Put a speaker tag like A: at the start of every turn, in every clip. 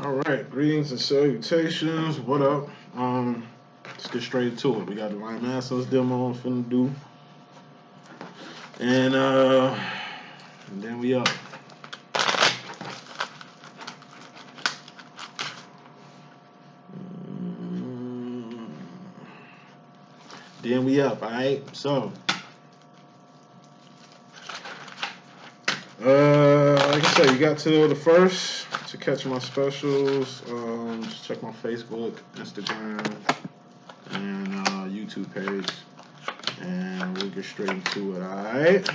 A: All right, greetings and salutations. What up? Let's get straight to it. We got Divine Masters demo I'm finna do, and then we up. Then we up. All right. So, like I said, you got till the first to catch my specials. Just check my Facebook, Instagram, and YouTube page, and we'll get straight into it. All right.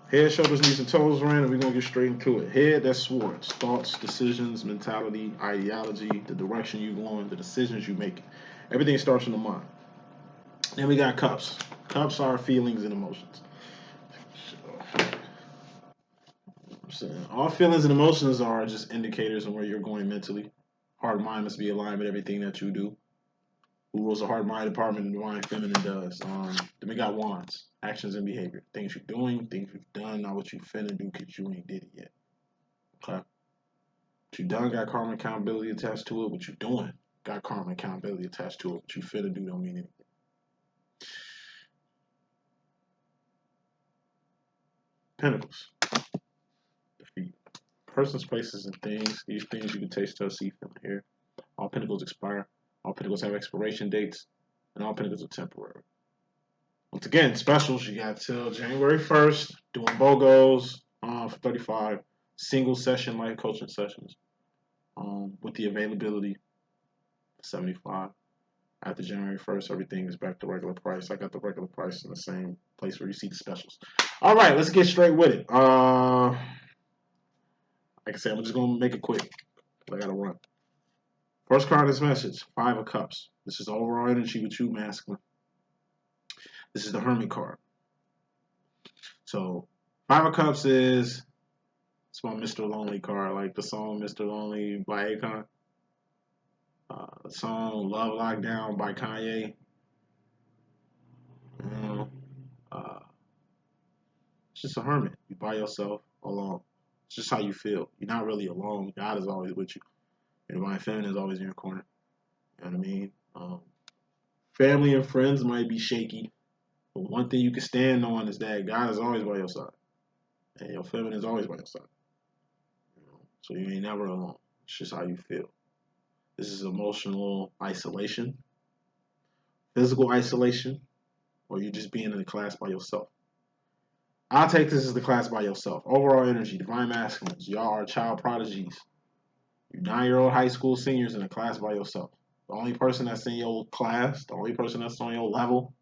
A: Head, shoulders, knees, and toes ran, and we're gonna get straight into it. Head, that's swords, thoughts, decisions, mentality, ideology, the direction you going, the decisions you make. Everything starts in the mind. Then we got cups. Cups are feelings and emotions. All feelings and emotions are just indicators of where you're going mentally. Heart and mind must be aligned with everything that you do. Who rules the heart mind department and divine feminine does. Then we got wands, actions and behavior. Things you're doing, things you've done, not what you finna do because you ain't did it yet. Okay? What you done got karma accountability attached to it. What you doing got karma accountability attached to it. What you finna do don't mean anything. Pentacles. Defeat. Persons, places, and things. These things you can taste, touch, see, feel, and hear. All pentacles expire. All pentacles have expiration dates. And all pentacles are temporary. Once again, specials, you got till January 1st, doing BOGOs for 35, single session life coaching sessions with the availability 75. After January 1st, everything is back to regular price. I got the regular price in the same place where you see the specials. All right, let's get straight with it. Like I said, I'm just going to make it quick. I got to run. First card is message, 5 of Cups. This is overall energy with you, masculine. This is the Hermit card. So, 5 of Cups is, it's my Mr. Lonely card, like the song Mr. Lonely by Akon. The song Love Lockdown by Kanye. You know, it's just a hermit. You by yourself, alone. It's just how you feel. You're not really alone. God is always with you. Your divine feminine is always in your corner. You know what I mean? Family and friends might be shaky, but one thing you can stand on is that God is always by your side. And your feminine is always by your side. You know? So you ain't never alone. It's just how you feel. This is emotional isolation, physical isolation, or you just being in the class by yourself. I'll take this as the class by yourself. Overall energy, divine masculines. Y'all are child prodigies. You 9-year-old high school seniors in a class by yourself. The only person that's in your class, the only person that's on your level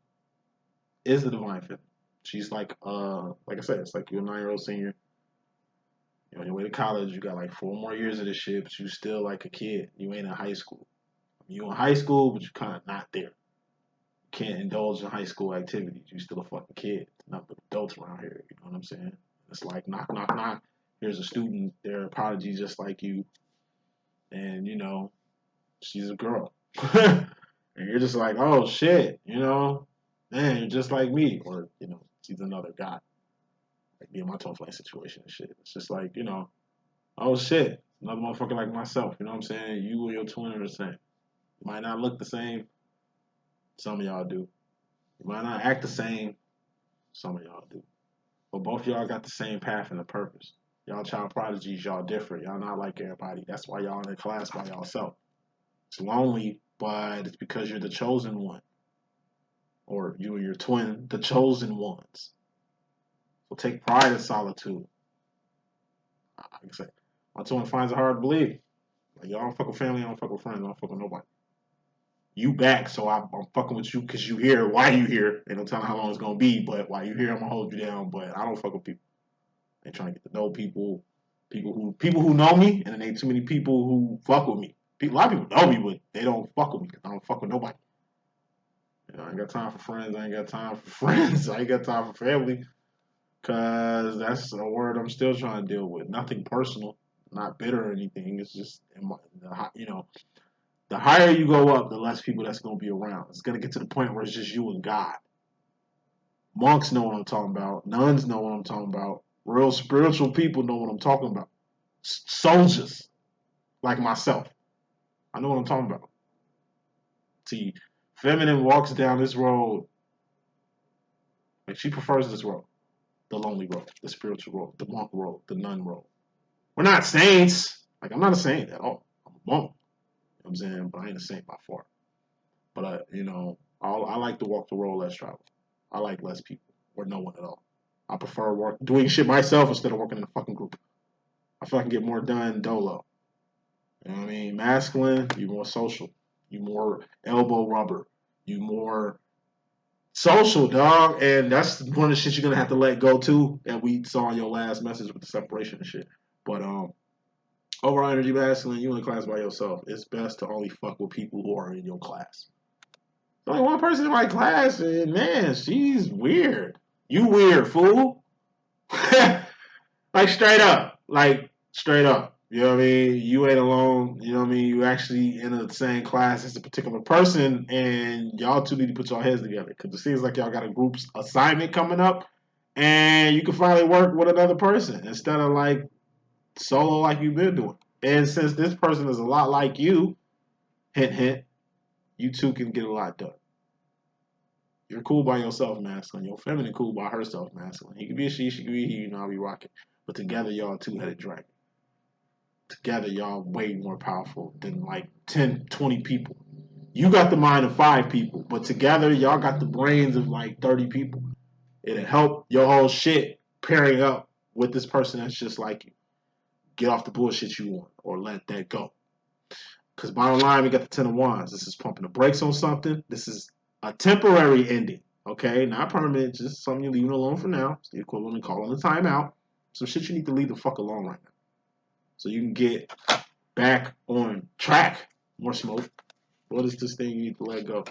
A: is the divine feminine. She's like I said, it's like you're a 9-year-old senior. You're on your way to college. You got like 4 more years of this shit, but you still like a kid. You ain't in high school. You in high school, but you kind of not there. You can't indulge in high school activities. You still a fucking kid. Not but adults around here. You know what I'm saying? It's like knock, knock, knock. Here's a student. They're a prodigy just like you. And, you know, she's a girl. And you're just like, oh, shit. You know, man, you're just like me. Or, you know, she's another guy. Like me and my twin flame situation and shit. It's just like, you know, oh shit, another motherfucker like myself. You know what I'm saying? You and your twin are the same. You might not look the same. Some of y'all do. You might not act the same. Some of y'all do. But both of y'all got the same path and the purpose. Y'all child prodigies, y'all different. Y'all not like everybody. That's why y'all in a class by y'allself. It's lonely, but it's because you're the chosen one. Or you and your twin, the chosen ones. So take pride in solitude. Like I said, my twin finds it hard to believe. Like, y'all don't fuck with family, I don't fuck with friends, I don't fuck with nobody. You back, so I'm fucking with you because you here. Why you here? Ain't no telling how long it's gonna be, but while you here, I'm gonna hold you down. But I don't fuck with people. I ain't trying to get to know people. People who know me, and then ain't too many people who fuck with me. A lot of people know me, but they don't fuck with me because I don't fuck with nobody. You know, I ain't got time for friends. I ain't got time for friends. I ain't got time for family. Because that's a word I'm still trying to deal with. Nothing personal, not bitter or anything. It's just, you know, the higher you go up, the less people that's going to be around. It's going to get to the point where it's just you and God. Monks know what I'm talking about. Nuns know what I'm talking about. Real spiritual people know what I'm talking about. Soldiers like myself. I know what I'm talking about. See, feminine walks down this road, like she prefers this road, the lonely road, the spiritual road, the monk road, the nun road. We're not saints. Like, I'm not a saint at all. I'm a monk. You know what I'm saying? But I ain't a saint by far. But, I like to walk the road less traveled. I like less people or no one at all. I prefer doing shit myself instead of working in a fucking group. I feel I can get more done dolo. You know what I mean? Masculine, you more social. You more elbow rubber. You more social, dog. And that's one of the shit you're going to have to let go, too, that we saw in your last message with the separation and shit. But, overall energy masculine, you in a class by yourself. It's best to only fuck with people who are in your class. There's only one person in my class, and man, she's weird. You weird, fool. Like, straight up. You know what I mean? You ain't alone. You know what I mean? You actually in the same class as a particular person, and y'all two need to put your heads together. Because it seems like y'all got a group assignment coming up, and you can finally work with another person instead of, like, solo like you've been doing. And since this person is a lot like you, hint, hint, you two can get a lot done. You're cool by yourself, masculine. Your feminine cool by herself, masculine. He could be a she could be a he, you know, I'll be rocking. But together, y'all two-headed dragon. Together, y'all way more powerful than like 10, 20 people. You got the mind of 5 people, but together, y'all got the brains of like 30 people. It'll help your whole shit pairing up with this person that's just like you. Get off the bullshit you want or let that go. Because bottom line, we got the 10 of Wands. This is pumping the brakes on something. This is a temporary ending, okay? Not permanent, just something you're leaving alone for now. It's the equivalent of calling a timeout. Some shit you need to leave the fuck alone right now. So you can get back on track. More smoke. What is this thing you need to let go?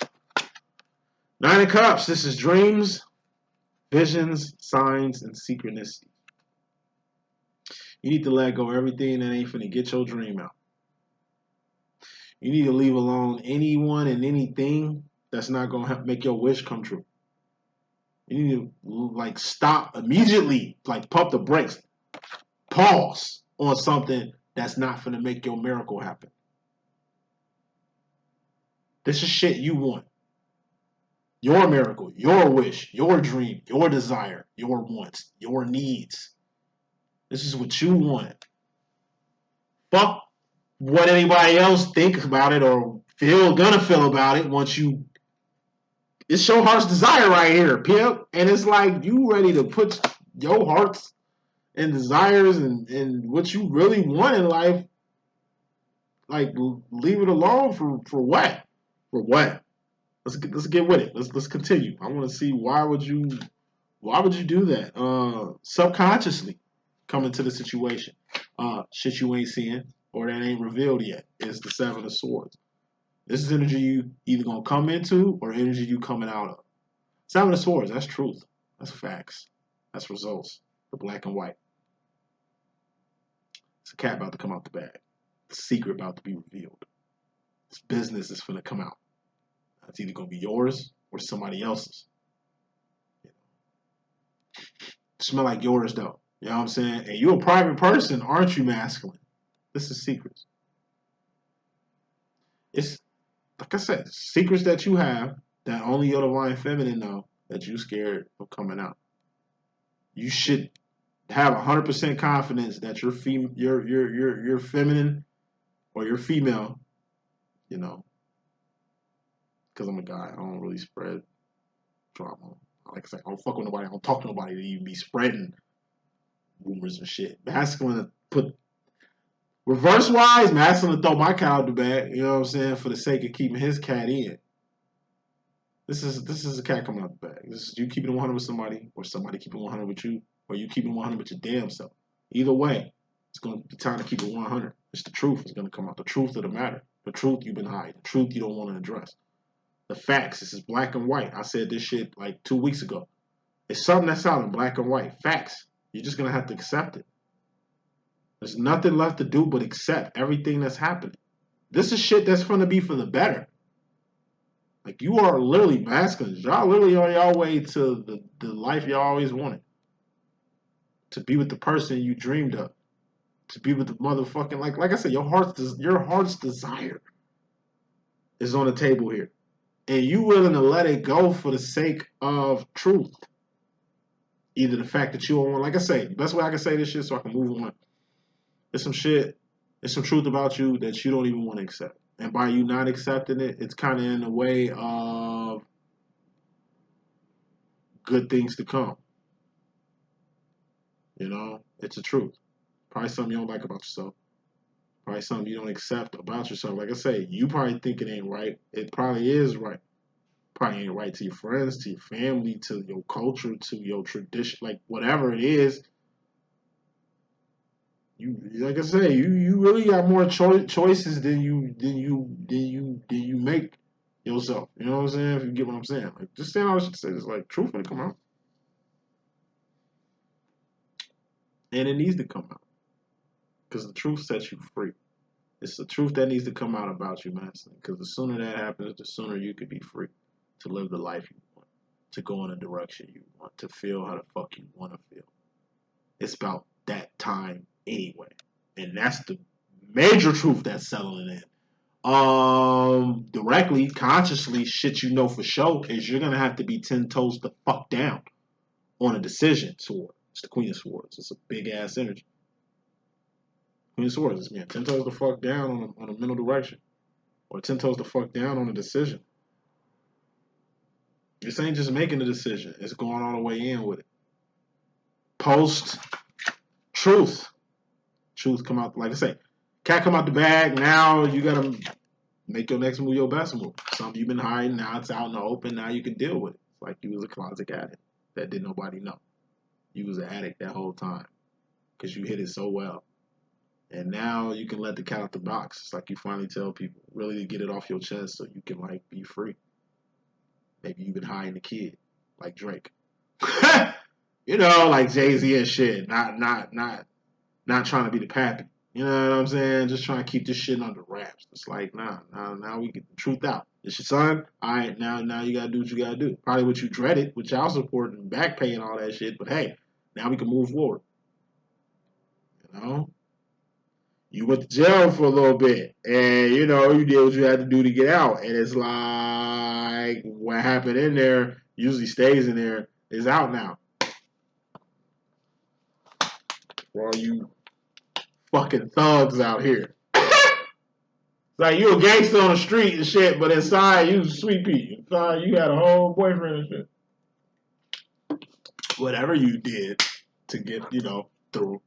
A: 9 of Cups. This is dreams, visions, signs, and synchronicity. You need to let go everything that ain't finna get your dream out. You need to leave alone anyone and anything that's not going to make your wish come true. You need to, like, stop immediately, like, pump the brakes. Pause on something that's not going to make your miracle happen. This is shit you want. Your miracle, your wish, your dream, your desire, your wants, your needs. This is what you want. Fuck what anybody else thinks about it or gonna feel about it once you. It's your heart's desire right here, pimp. And it's like you ready to put your hearts and desires and what you really want in life, like, leave it alone for what? For what? Let's get with it. Let's continue. I want to see why would you do that? Subconsciously come into the situation. Shit you ain't seeing or that ain't revealed yet is the 7 of Swords. This is energy you either gonna come into or energy you coming out of. 7 of Swords, that's truth. That's facts. That's results. The black and white. It's a cat about to come out the bag. The secret about to be revealed. This business is finna come out. It's either gonna be yours or somebody else's. Smell like yours though. You know what I'm saying? And you're a private person, aren't you, masculine? This is secrets. It's, like I said, secrets that you have that only your divine feminine know that you scared of coming out. You should have 100% confidence that you're feminine or you're female, you know, because I'm a guy. I don't really spread drama. Like I said, I don't fuck with nobody. I don't talk to nobody to even be spreading rumors and shit. Masculine put reverse wise, masculine throw my cat out the bag, you know what I'm saying, for the sake of keeping his cat in. This is a cat coming out the bag. This is you keeping it 100 with somebody, or somebody keeping 100 with you, or you keeping 100 with your damn self. Either way, it's going to be time to keep it 100. It's the truth. It's going to come out. The truth of the matter. The truth you've been hiding. The truth you don't want to address. The facts. This is black and white. I said this shit like 2 weeks ago. It's something that's out in black and white. Facts. You're just going to have to accept it. There's nothing left to do but accept everything that's happening. This is shit that's going to be for the better. Like, you are literally masculine. Y'all literally on y'all way to the life y'all always wanted. To be with the person you dreamed of. to be with the motherfucking like I said, your heart's desire is on the table here, and you willing to let it go for the sake of truth. Either the fact that you don't want, like I say, the best way I can say this shit so I can move on. There's some shit, there's some truth about you that you don't even want to accept, and by you not accepting it, it's kind of in the way of good things to come. You know, it's the truth. Probably something you don't like about yourself. Probably something you don't accept about yourself. Like I say, you probably think it ain't right. It probably is right. Probably ain't right to your friends, to your family, to your culture, to your tradition, like whatever it is. You, like I say, you really got more choices than you make yourself. You know what I'm saying? If you get what I'm saying, like just saying all this shit to say, it's like truth gonna come out, and it needs to come out because the truth sets you free. It's the truth that needs to come out about you, man. Because the sooner that happens, the sooner you could be free to live the life you want, to go in a direction you want, to feel how the fuck you want to feel. It's about that time anyway. And that's the major truth that's settling in. Directly, consciously, shit you know for sure is you're going to have to be 10 toes the fuck down on a decision sword. It's the Queen of Swords. It's a big ass energy. Queen of Swords is being 10 toes the fuck down on a mental direction. Or 10 toes the fuck down on a decision. This ain't just making a decision. It's going all the way in with it. Post truth. Truth come out, like I say, cat come out the bag. Now you gotta make your next move your best move. Something you've been hiding, now it's out in the open. Now you can deal with it. It's like you was a closet addict that didn't nobody know. You was an addict that whole time because you hid it so well. And now you can let the cat out the box. It's like you finally tell people really to get it off your chest so you can like be free. Maybe you've been hiding the kid like Drake. You know, like Jay-Z and shit. Not trying to be the pappy. You know what I'm saying? Just trying to keep this shit under wraps. It's like, now we get the truth out. It's your son. All right, now you gotta do what you gotta do. Probably what you dreaded, with child support and back pay and all that shit. But hey, now we can move forward. You know? You went to jail for a little bit, and you know you did what you had to do to get out. And it's like what happened in there usually stays in there is out now. For all you fucking thugs out here, like you a gangster on the street and shit, but inside you sweet pea. Inside you had a whole boyfriend and shit. Whatever you did to get through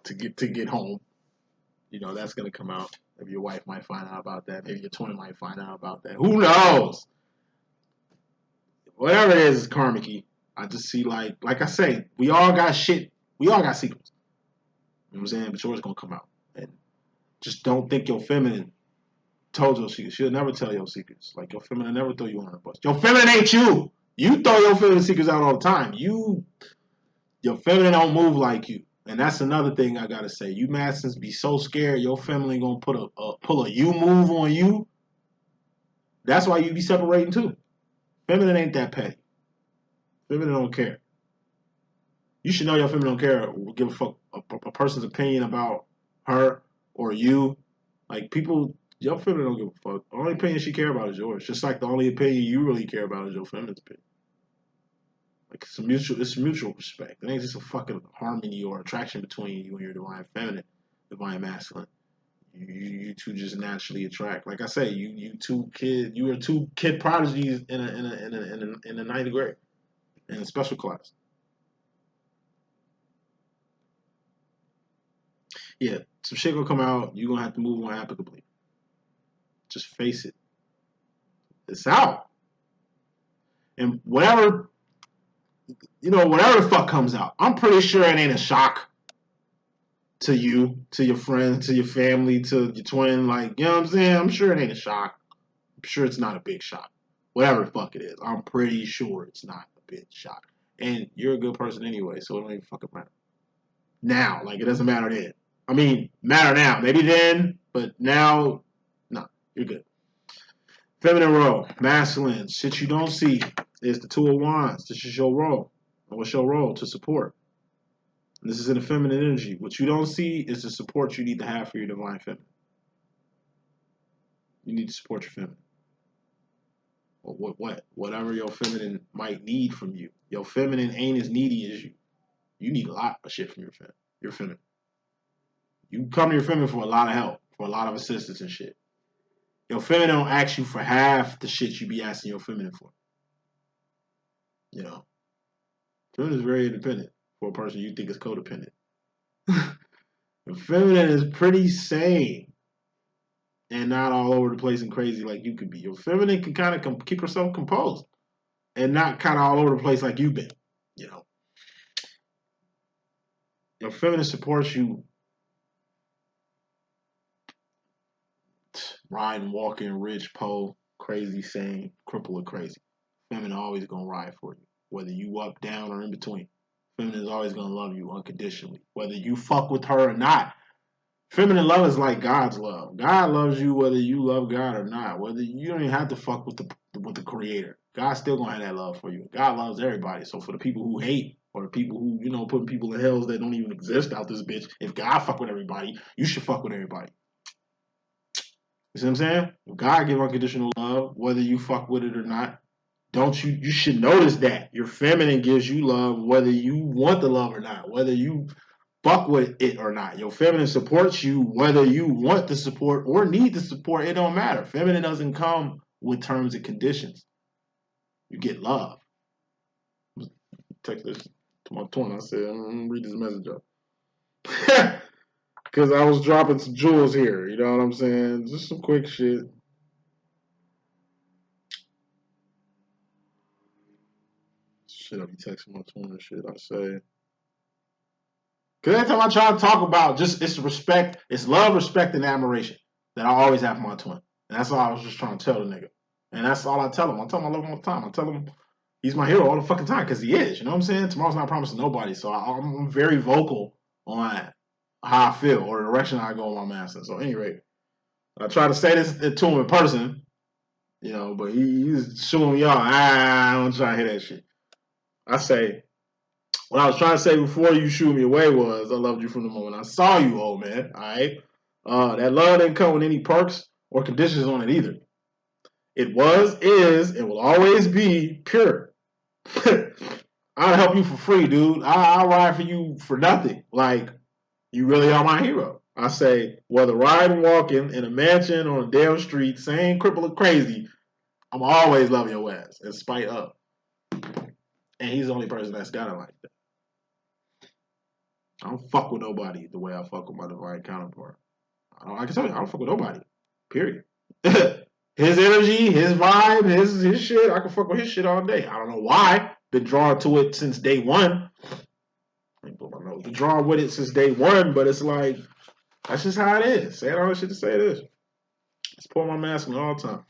A: to get home. You know, that's going to come out. Maybe your wife might find out about that. Maybe your twin might find out about that. Who knows? Whatever it is karmic-y. I just see, like I say, we all got shit. We all got secrets. You know what I'm saying? But yours going to come out. And just don't think your feminine told your secrets. She'll never tell your secrets. Like, your feminine never throw you on the bus. Your feminine ain't you. You throw your feminine secrets out all the time. Your feminine don't move like you. And that's another thing I gotta say. You masons be so scared your family gonna pull a you move on you. That's why you be separating too. Feminine ain't that petty. Feminine don't care. You should know your feminine don't care. Give a fuck a person's opinion about her or you. Like people, your feminine don't give a fuck. The only opinion she care about is yours. Just like the only opinion you really care about is your feminine's opinion. Like it's mutual respect. It ain't just a fucking harmony or attraction between you and your divine feminine, divine masculine. You two just naturally attract. Like I say, you were two kid prodigies in a ninth grade in a special class. Yeah, some shit gonna come out. You gonna have to move on applicably. Just face it. It's out. And whatever the fuck comes out, I'm pretty sure it ain't a shock to you, to your friends, to your family, to your twin. Like, you know what I'm saying? I'm sure it ain't a shock. I'm sure it's not a big shock. Whatever the fuck it is, I'm pretty sure it's not a big shock. And you're a good person anyway, so it don't even fucking matter. Now, like, it doesn't matter then. I mean, matter now. Maybe then, but now, no, you're good. Feminine role, masculine, shit you don't see is the Two of Wands. This is your role. And what's your role? To support. And this is in the feminine energy. What you don't see is the support you need to have for your divine feminine. You need to support your feminine. Or whatever your feminine might need from you. Your feminine ain't as needy as you. You need a lot of shit from your feminine. You come to your feminine for a lot of help, for a lot of assistance and shit. Your feminine don't ask you for half the shit you be asking your feminine for. You know, feminine is very independent for a person you think is codependent. The feminine is pretty sane and not all over the place and crazy like you could be. Your feminine can kind of keep herself composed and not kind of all over the place like you've been. You know, your feminine supports you riding, walking, rich, poor, crazy, sane, cripple, or crazy. Feminine always gonna ride for you, whether you up, down, or in between. Feminine is always gonna love you unconditionally, whether you fuck with her or not. Feminine love is like God's love. God loves you whether you love God or not. Whether you don't even have to fuck with the Creator. God's still gonna have that love for you. God loves everybody. So for the people who hate or the people who putting people in hells that don't even exist out this bitch, if God fuck with everybody, you should fuck with everybody. You see what I'm saying? If God give unconditional love, whether you fuck with it or not, you should notice that your feminine gives you love whether you want the love or not, whether you fuck with it or not. Your feminine supports you whether you want the support or need the support. It don't matter. Feminine doesn't come with terms and conditions. You get love. Text this to my twin. I said, I'm gonna read this message up. Because I was dropping some jewels here. You know what I'm saying? Just some quick shit. Shit, I be texting my twin and shit. I say. Because every time I try to talk about it's respect, it's love, respect, and admiration that I always have for my twin. And that's all I was just trying to tell the nigga. And that's all I tell him. I tell him I love him all the time. I tell him he's my hero all the fucking time because he is. You know what I'm saying? Tomorrow's not promised to nobody. So I'm very vocal on how I feel or the direction I go with my master. So, at any rate, I try to say this to him in person, but he's shooing me off. I don't try to hear that shit. I say, what I was trying to say before you shoot me away was I loved you from the moment I saw you, old man. All right? That love didn't come with any perks or conditions on it either. It was, is, and will always be pure. I'll help you for free, dude. I'll ride for you for nothing. Like, you really are my hero. I say, whether riding, walking in a mansion or on a damn street, sane, crippled, or crazy, I'm always loving your ass, in spite of. And he's the only person that's got it like that. I don't fuck with nobody the way I fuck with my divine counterpart. I can tell you, I don't fuck with nobody. Period. His energy, his vibe, his shit, I can fuck with his shit all day. I don't know why. Been drawn to it since day one. Been drawn with it since day one, but it's like, that's just how it is. Say all that shit to say it is. Support my masculine all the time.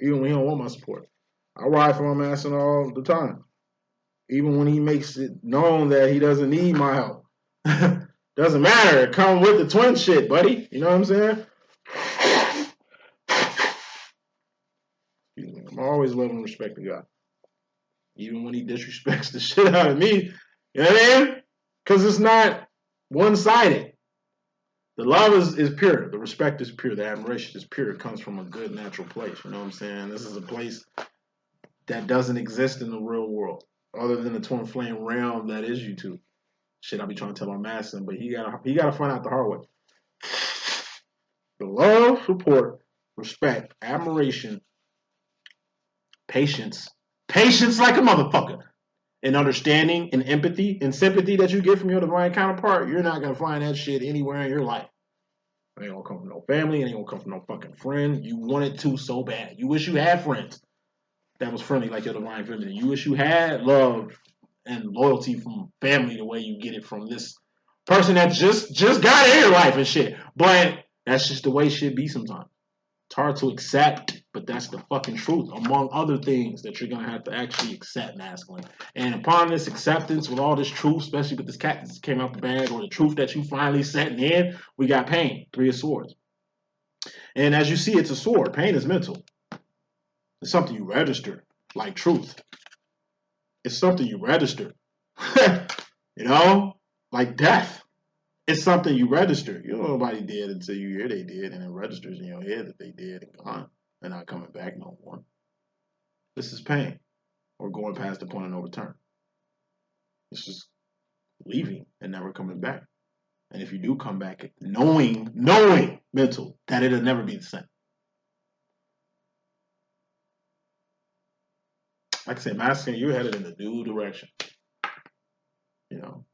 A: Even when he don't want my support. I ride for my masculine all the time. Even when he makes it known that he doesn't need my help. Doesn't matter. It come with the twin shit, buddy. You know what I'm saying? I'm always loving and respecting God. Even when he disrespects the shit out of me. You know what I mean? Because it's not one-sided. The love is pure. The respect is pure. The admiration is pure. It comes from a good, natural place. You know what I'm saying? This is a place that doesn't exist in the real world. Other than the twin flame realm that is YouTube. Shit, I be trying to tell my master, but he gotta find out the hard way. The love, support, respect, admiration, patience like a motherfucker, and understanding and empathy and sympathy that you get from your divine counterpart, you're not gonna find that shit anywhere in your life. It ain't gonna come from no family, it ain't gonna come from no fucking friend. You want it to so bad. You wish you had friends that was friendly like your divine feminine. You wish you had love and loyalty from family the way you get it from this person that just got in your life and shit. But that's just the way shit be sometimes. It's hard to accept, but that's the fucking truth, among other things that you're gonna have to actually accept masculine. And upon this acceptance, with all this truth, especially with this cat that came out the bag, or the truth that you finally setting in, we got pain, 3 of swords. And as you see, it's a sword. Pain is mental. It's something you register, like truth. It's something you register. You know, like death. It's something you register. You don't know nobody did until you hear they did, and it registers in your head that they did and gone. They're not coming back no more. This is pain or going past the point of no return. It's just leaving and never coming back. And if you do come back, knowing mental that it'll never be the same. Like I said, masculine, you're headed in a new direction. You know,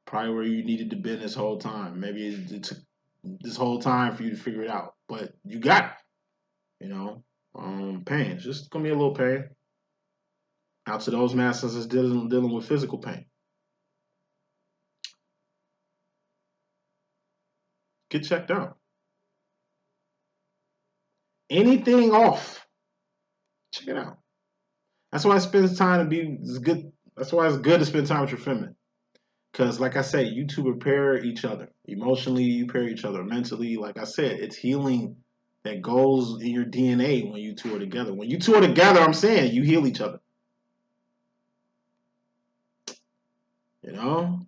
A: probably where you needed to be this whole time. Maybe it took this whole time for you to figure it out, but you got it. You know, pain. It's just gonna be a little pain. Out to those masters that's dealing with physical pain. Get checked out. Anything off, check it out. That's why it spends time to be good. That's why it's good to spend time with your feminine. Because, like I said, you two repair each other. Emotionally, you repair each other. Mentally, like I said, it's healing that goes in your DNA when you two are together. When you two are together, I'm saying you heal each other. You know?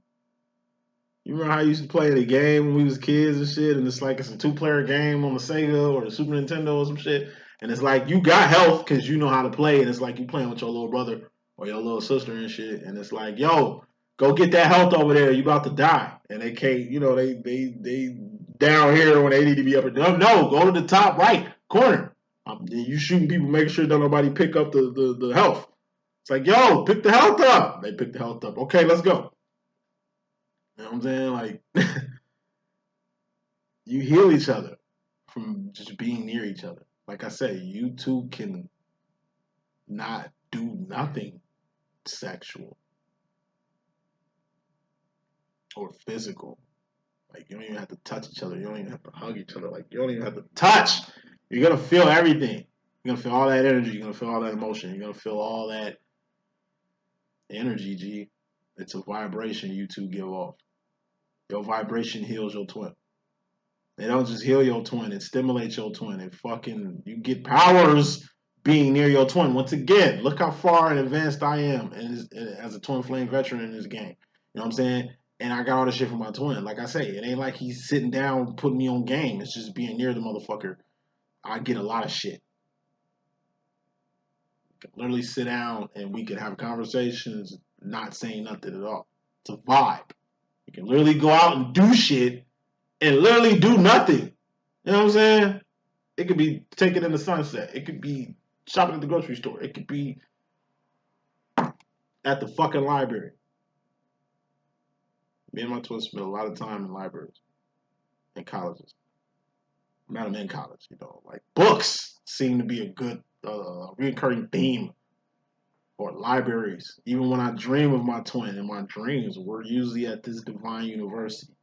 A: You remember how I used to play the game when we was kids and shit, and it's like it's a 2-player game on the Sega or the Super Nintendo or some shit, and it's like you got health because you know how to play, and it's like you playing with your little brother or your little sister and shit, and it's like, yo, go get that health over there, you about to die, and they can't, you know, they down here when they need to be up and down. No, go to the top right corner. You shooting people, making sure don't nobody pick up the health. It's like, yo, pick the health up. They pick the health up. Okay, let's go. You know what I'm saying? Like, you heal each other from just being near each other. Like I said, you two can not do nothing sexual or physical. Like, you don't even have to touch each other. You don't even have to hug each other. Like, you don't even have to touch. You're going to feel everything. You're going to feel all that energy. You're going to feel all that emotion. You're going to feel all that energy, G. It's a vibration you two give off. Your vibration heals your twin. They don't just heal your twin, it stimulates your twin. It fucking, you get powers being near your twin. Once again, look how far and advanced I am as a twin flame veteran in this game. You know what I'm saying? And I got all this shit from my twin. Like I say, it ain't like he's sitting down putting me on game. It's just being near the motherfucker. I get a lot of shit. I can literally sit down and we can have conversations, not saying nothing at all. It's a vibe. You can literally go out and do shit and literally do nothing. You know what I'm saying? It could be taking in the sunset. It could be shopping at the grocery store. It could be at the fucking library. Me and my twins spent a lot of time in libraries and colleges. I met them in college, you know. Like, books seem to be a good recurring theme. Or libraries. Even when I dream of my twin, in my dreams, we're usually at this divine university.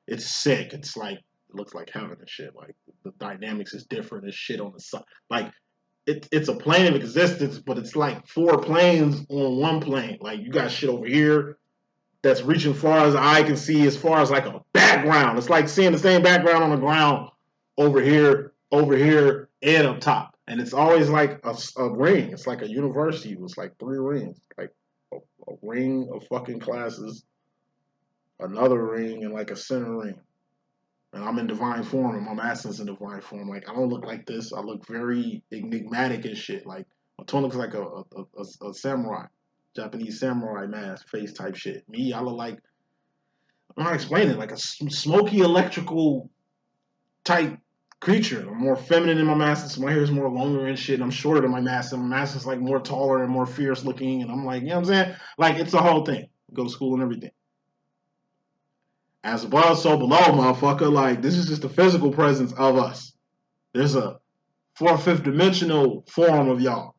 A: It's sick. It's like, it looks like heaven and shit. Like, the dynamics is different and shit on the side. Like, it's a plane of existence, but it's like 4 planes on one plane. Like, you got shit over here that's reaching far as the eye can see, as far as like a background. It's like seeing the same background on the ground over here, and up top. And it's always like a ring. It's like a university. It's like 3 rings. Like a ring of fucking classes, another ring, and like a center ring. And I'm in divine form, and my master's in divine form. Like, I don't look like this. I look very enigmatic and shit. Like, my twin looks like a samurai, Japanese samurai mask, face type shit. Me, I look like, I'm not explaining, like a smoky electrical type creature. I'm more feminine in my master, so my hair is more longer and shit. And I'm shorter than my master. My master's like more taller and more fierce looking. And I'm like, you know what I'm saying? Like, it's a whole thing. Go to school and everything. As above, so below, motherfucker. Like, this is just the physical presence of us. There's a 4th, 5th dimensional form of y'all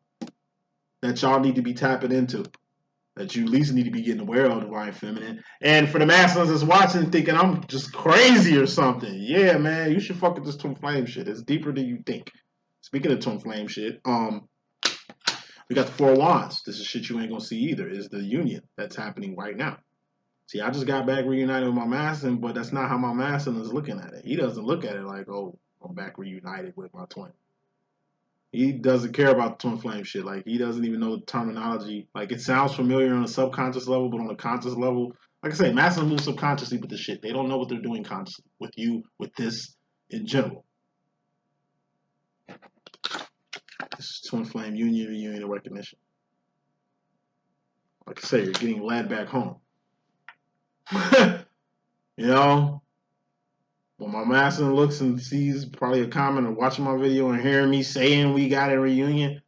A: that y'all need to be tapping into. That you at least need to be getting aware of, divine feminine. And for the masculines that's watching, thinking I'm just crazy or something. Yeah, man, you should fuck with this twin flame shit. It's deeper than you think. Speaking of twin flame shit, we got the 4 wands. This is shit you ain't gonna see either. Is the union that's happening right now. See, I just got back reunited with my masculine, but that's not how my masculine is looking at it. He doesn't look at it like, oh, I'm back reunited with my twin. He doesn't care about the twin flame shit. Like, he doesn't even know the terminology. Like, it sounds familiar on a subconscious level, but on a conscious level, like I say, masculine move subconsciously with the shit. They don't know what they're doing consciously with you, with this in general. This is twin flame union, reunion, and recognition. Like I say, you're getting led back home. You know, when my masculine looks and sees probably a comment or watching my video and hearing me saying we got a reunion,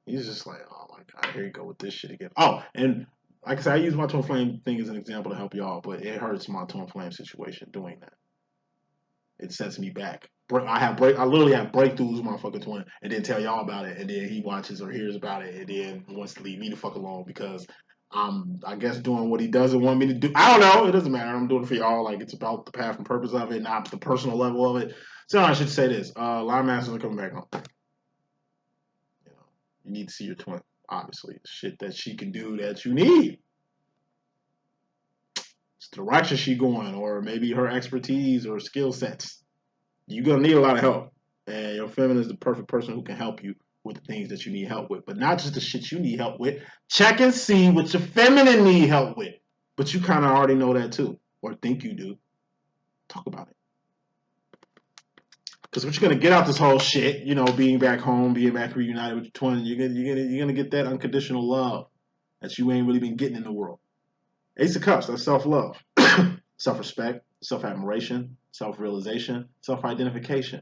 A: he's just like, oh my God, here you go with this shit again. Oh, and like I said, I use my twin flame thing as an example to help y'all, but it hurts my twin flame situation doing that. It sets me back. I literally have breakthroughs with my fucking twin, and then tell y'all about it, and then he watches or hears about it, and then wants to leave me the fuck alone because I'm, I guess, doing what he doesn't want me to do. I don't know. It doesn't matter. I'm doing it for y'all. Like, it's about the path and purpose of it, not the personal level of it. So I should say this: Line Masters are coming back home. You know, you need to see your twin. Obviously, shit that she can do that you need. It's the direction she going, or maybe her expertise or skill sets. You're gonna need a lot of help, and your feminine is the perfect person who can help you with the things that you need help with, but not just the shit you need help with. Check and see what your feminine need help with, but you kind of already know that too, or think you do. Talk about it, because what you're gonna get out this whole shit, you know, being back home, being back reunited with your twin, you're gonna get that unconditional love that you ain't really been getting in the world. Ace of Cups, that's self-love, self-respect, self-admiration, self-realization, self-identification.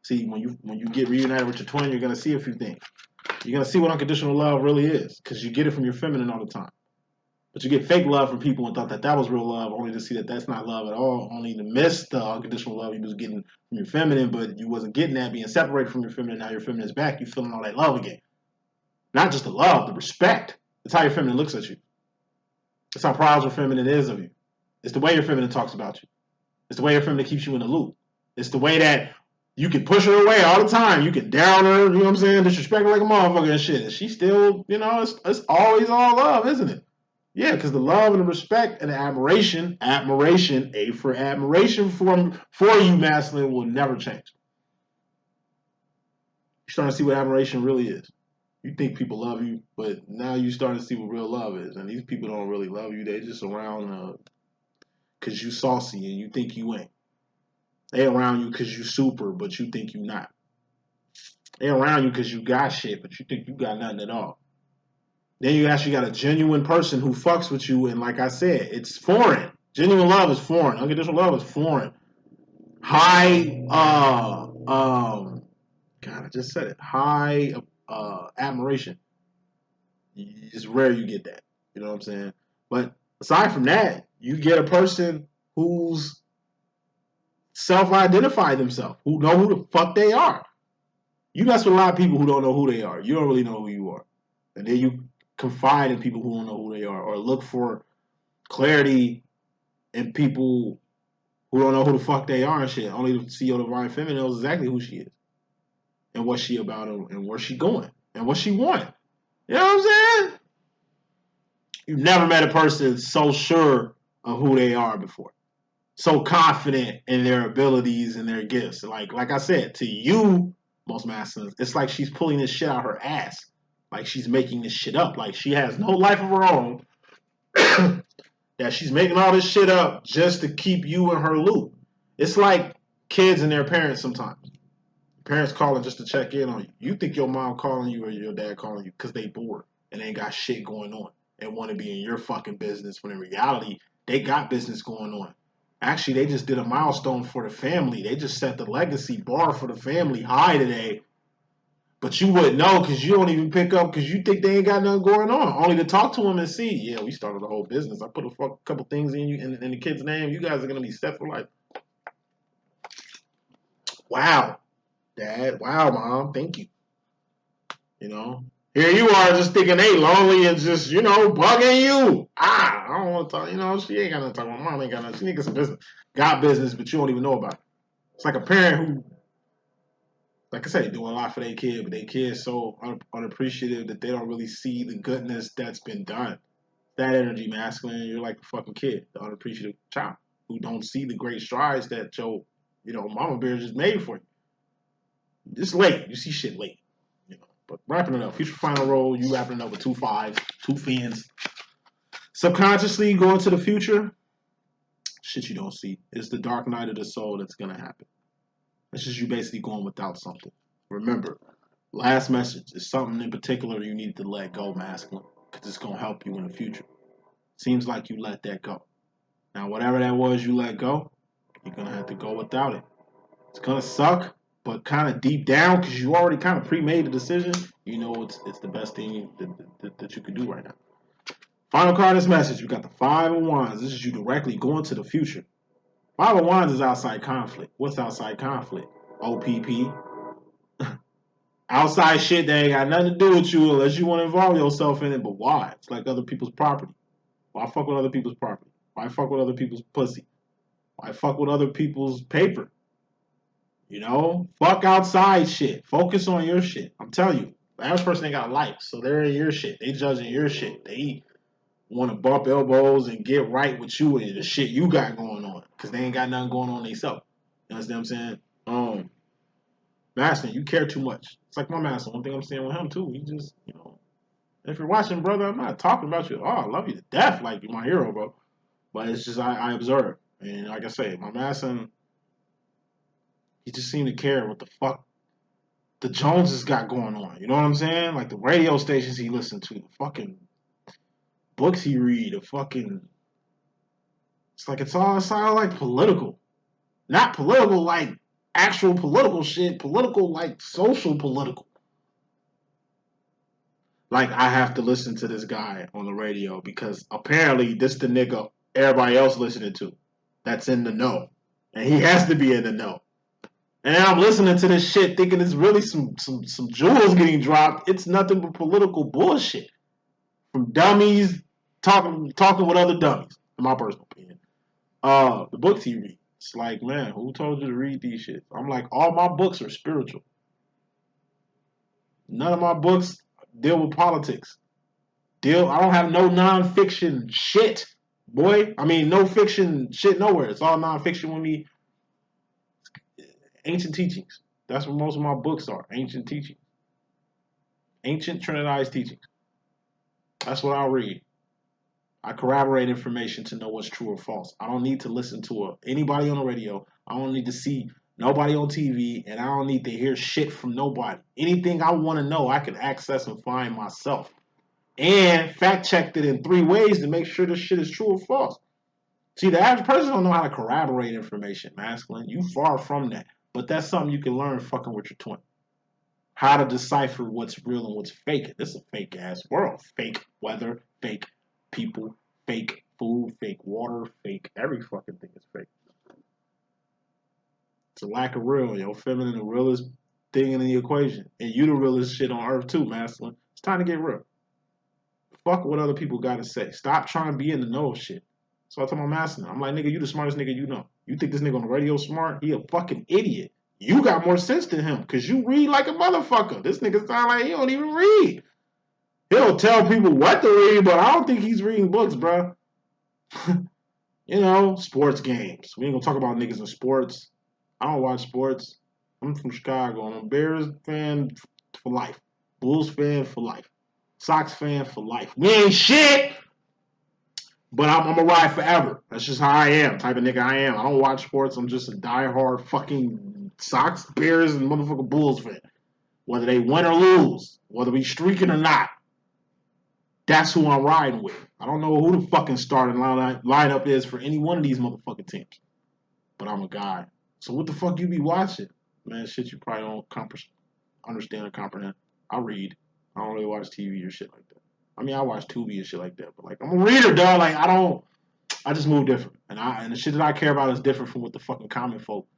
A: See, when you get reunited with your twin, you're gonna see a few things. You're gonna see what unconditional love really is, because you get it from your feminine all the time. But you get fake love from people and thought that that was real love, only to see that that's not love at all, only to miss the unconditional love you was getting from your feminine, but you wasn't getting that, being separated from your feminine. Now your feminine is back, you feeling all that love again. Not just the love, the respect. That's how your feminine looks at you. That's how proud your feminine is of you. It's the way your feminine talks about you. It's the way your feminine keeps you in the loop. It's the way that you can push her away all the time. You can down her, you know what I'm saying, disrespect her like a motherfucker and shit. And she still, you know, it's always all love, isn't it? Yeah, because the love and the respect and the admiration, A for admiration for you, masculine, will never change. You're starting to see what admiration really is. You think people love you, but now you're starting to see what real love is. And these people don't really love you. They just around because you saucy and you think you ain't. They around you because you super, but you think you not. They around you because you got shit, but you think you got nothing at all. Then you actually got a genuine person who fucks with you, and like I said, it's foreign. Genuine love is foreign. Unconditional love is foreign. High, God, I just said it. High admiration. It's rare you get that. You know what I'm saying? But aside from that, you get a person who's self-identified themselves, who know who the fuck they are. You mess with a lot of people who don't know who they are. You don't really know who you are. And then you confide in people who don't know who they are, or look for clarity in people who don't know who the fuck they are and shit. Only the CEO Divine Feminine knows exactly who she is and what she about and where she going and what she want. You know what I'm saying? You've never met a person so sure of who they are before. So confident in their abilities and their gifts. Like I said, to you, most masculines, it's like she's pulling this shit out her ass. Like she's making this shit up. Like she has no life of her own. That she's making all this shit up just to keep you in her loop. It's like kids and their parents sometimes. Parents calling just to check in on you. You think your mom calling you or your dad calling you because they bored and they ain't got shit going on and want to be in your fucking business, when in reality, they got business going on. Actually, they just did a milestone for the family. They just set the legacy bar for the family high today. But you wouldn't know because you don't even pick up because you think they ain't got nothing going on. Only to talk to them and see, yeah, we started a whole business. I put a couple things in you in the kid's name. You guys are going to be set for life. Wow. Dad, wow, Mom, thank you. You know, here you are just thinking they lonely and just, you know, bugging you. I don't want to talk, you know, she ain't got nothing to talk about. Mom ain't got nothing. She niggas some business. Got business, but you don't even know about it. It's like a parent who, like I said, doing a lot for their kid, but their kid's so unappreciative that they don't really see the goodness that's been done. That energy, masculine, you're like a fucking kid, the unappreciative child who don't see the great strides that your, you know, mama bear just made for you. It's late. You see shit late. You know. But wrapping it up. Future final roll, you wrapping it up with 2 5s, 2 fins. Subconsciously going to the future, shit you don't see. It's the dark night of the soul that's gonna happen. It's just you basically going without something. Remember, last message is something in particular you need to let go, masculine, because it's gonna help you in the future. Seems like you let that go. Now, whatever that was you let go, you're gonna have to go without it. It's gonna suck, but kind of deep down, because you already kind of pre-made the decision, you know it's the best thing that you can do right now. Final card is message. We got the 5 of Wands. This is you directly going to the future. 5 of Wands is outside conflict. What's outside conflict? OPP. Outside shit that ain't got nothing to do with you unless you want to involve yourself in it. But why? It's like other people's property. Why fuck with other people's property? Why fuck with other people's pussy? Why fuck with other people's paper? You know? Fuck outside shit. Focus on your shit. I'm telling you. The average person ain't got a life. So they're in your shit. They judging your shit. They want to bump elbows and get right with you and the shit you got going on. Because they ain't got nothing going on themselves. You understand what I'm saying? Master, you care too much. It's like my master. One thing I'm saying with him too. He just, you know, if you're watching, brother, I'm not talking about you. Oh, I love you to death, like you're my hero, bro. But it's just I observe, and like I say, my master, he just seemed to care what the fuck the Joneses got going on. You know what I'm saying? Like the radio stations he listened to, the fucking books he read, the fucking. It's all like political, not political like actual political shit, political like social political. Like I have to listen to this guy on the radio because apparently this the nigga everybody else listening to that's in the know. And he has to be in the know. And I'm listening to this shit thinking it's really some jewels getting dropped. It's nothing but political bullshit. From dummies talking with other dummies, in my personal opinion. The books he reads. It's like, man, who told you to read these shit? I'm like, all my books are spiritual. None of my books deal with politics. I don't have no nonfiction shit, boy. I mean, no fiction shit nowhere. It's all nonfiction with me. Ancient teachings. That's what most of my books are. Ancient teachings. Ancient Trinitized teachings. That's what I'll read. I corroborate information to know what's true or false. I don't need to listen to anybody on the radio. I don't need to see nobody on TV, and I don't need to hear shit from nobody. Anything I want to know, I can access and find myself. And fact checked it in 3 ways to make sure this shit is true or false. See, the average person don't know how to corroborate information, masculine. You far from that. But that's something you can learn fucking with your twin. How to decipher what's real and what's fake. This is a fake ass world. Fake weather, fake people, fake food, fake water, fake every fucking thing is fake. It's a lack of real. Yo, feminine, the realest thing in the equation. And you the realest shit on earth too, masculine. It's time to get real. Fuck what other people gotta say. Stop trying to be in the know of shit. So I told my master, I'm like, nigga, you the smartest nigga you know. You think this nigga on the radio smart? He a fucking idiot. You got more sense than him, because you read like a motherfucker. This nigga sound like he don't even read. He'll tell people what to read, but I don't think he's reading books, bro. You know, sports games. We ain't gonna talk about niggas in sports. I don't watch sports. I'm from Chicago. I'm a Bears fan for life. Bulls fan for life. Sox fan for life. We ain't shit! But I'm gonna ride forever. That's just how I am, type of nigga I am. I don't watch sports. I'm just a diehard fucking Sox, Bears, and motherfucking Bulls fan. Whether they win or lose, whether we streaking or not, that's who I'm riding with. I don't know who the fucking starting lineup is for any one of these motherfucking teams. But I'm a guy. So what the fuck you be watching? Man, shit you probably don't understand or comprehend. I read. I don't really watch TV or shit like that. I mean, I watch Tubi and shit like that, but like, I'm a reader, dog. Like, I just move different. And the shit that I care about is different from what the fucking common folk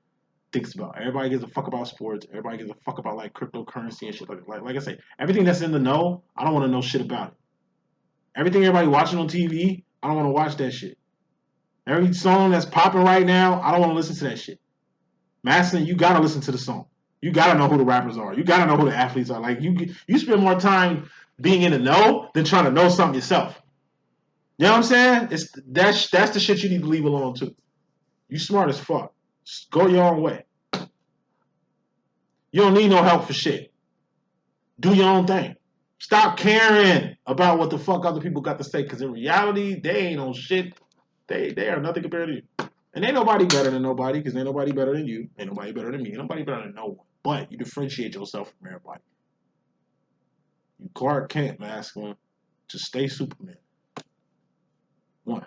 A: thinks about. Everybody gives a fuck about sports. Everybody gives a fuck about, like, cryptocurrency and shit. Like I say, everything that's in the know, I don't want to know shit about it. Everything everybody watching on TV, I don't want to watch that shit. Every song that's popping right now, I don't want to listen to that shit. Masson, you gotta listen to the song. You gotta know who the rappers are. You gotta know who the athletes are. Like, you spend more time being in the know than trying to know something yourself. You know what I'm saying? That's the shit you need to leave alone too. You smart as fuck. Just go your own way. You don't need no help for shit. Do your own thing. Stop caring about what the fuck other people got to say, because in reality, they ain't on shit. They are nothing compared to you. And ain't nobody better than nobody, because ain't nobody better than you. Ain't nobody better than me. Ain't nobody better than no one. But you differentiate yourself from everybody. You Clark Kent, masculine. Just stay Superman. One.